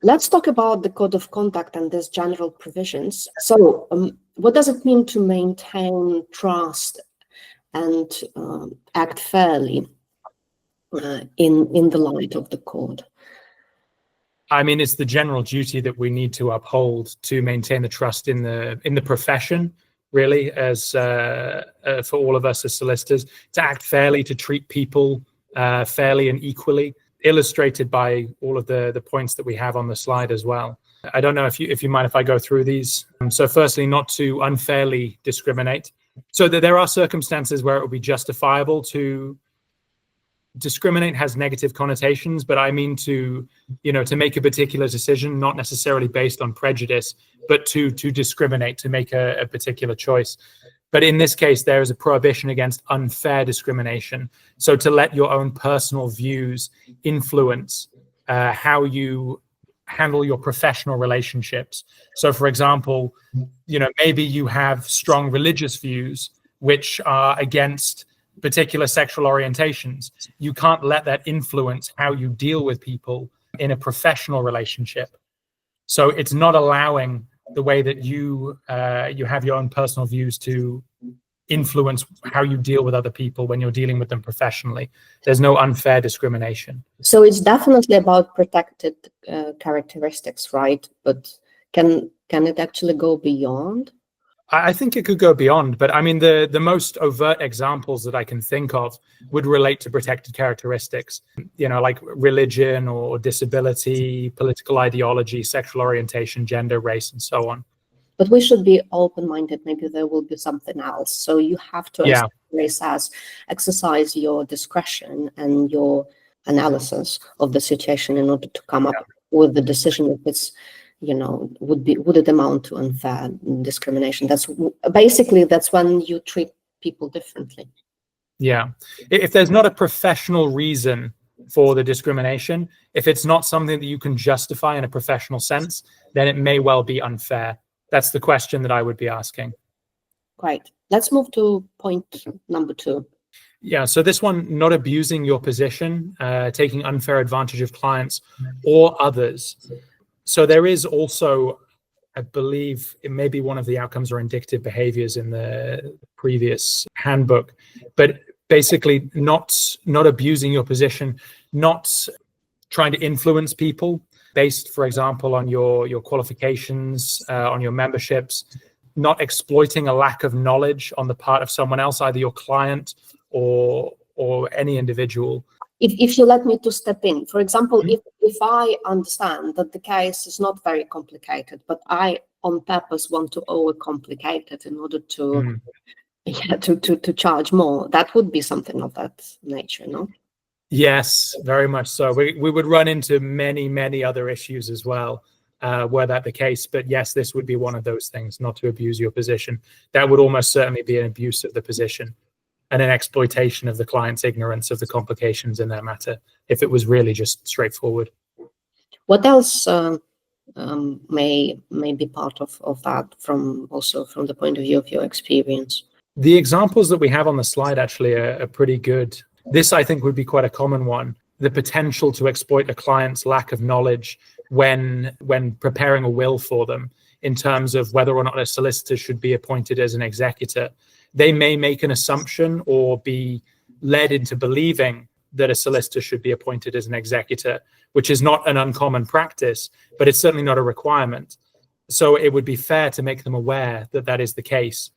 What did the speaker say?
Let's talk about the code of conduct and these general provisions. So what does it mean to maintain trust and act fairly in the light of the code? I mean, it's the general duty that we need to uphold to maintain the trust in the profession, really, as for all of us as solicitors, to act fairly, to treat people fairly and equally, illustrated by all of the points that we have on the slide as well. I don't know if you mind if I go through these. So firstly, not to unfairly discriminate. So that there are circumstances where it would be justifiable to discriminate. Has negative connotations, but I mean to make a particular decision, not necessarily based on prejudice, but to discriminate, to make a particular choice. But in this case, there is a prohibition against unfair discrimination. So to let your own personal views influence how you handle your professional relationships. So for example, maybe you have strong religious views which are against particular sexual orientations. You can't let that influence how you deal with people in a professional relationship. So it's not allowing the way that you have your own personal views to influence how you deal with other people when you're dealing with them professionally. There's no unfair discrimination. So it's definitely about protected characteristics, right? But can it actually go beyond? I think it could go beyond, but I mean, the most overt examples that I can think of would relate to protected characteristics, like religion or disability, political ideology, sexual orientation, gender, race, and so on. But we should be open-minded. Maybe there will be something else. So you have to, as Ray says, exercise your discretion and your analysis of the situation in order to come up with the decision if it's would it amount to unfair discrimination. That's when you treat people differently. Yeah. If there's not a professional reason for the discrimination, if it's not something that you can justify in a professional sense, then it may well be unfair. That's the question that I would be asking. Great. Let's move to point number 2. Yeah, so this one, not abusing your position, taking unfair advantage of clients or others. So there is also, I believe, it may be one of the outcomes or indicative behaviors in the previous handbook, but basically not abusing your position, not trying to influence people based, for example, on your qualifications, on your memberships, not exploiting a lack of knowledge on the part of someone else, either your client or any individual. If you let me to step in, for example, if I understand that the case is not very complicated, but I on purpose want to overcomplicate it in order to to charge more, that would be something of that nature, no? Yes, very much so. We would run into many other issues as well, were that the case. But yes, this would be one of those things, not to abuse your position. That would almost certainly be an abuse of the position and an exploitation of the client's ignorance of the complications in their matter, if it was really just straightforward. What else may be part of that from the point of view of your experience? The examples that we have on the slide actually are pretty good. This, I think, would be quite a common one. The potential to exploit a client's lack of knowledge when preparing a will for them, in terms of whether or not a solicitor should be appointed as an executor. They may make an assumption or be led into believing that a solicitor should be appointed as an executor, which is not an uncommon practice, but it's certainly not a requirement. So it would be fair to make them aware that that is the case.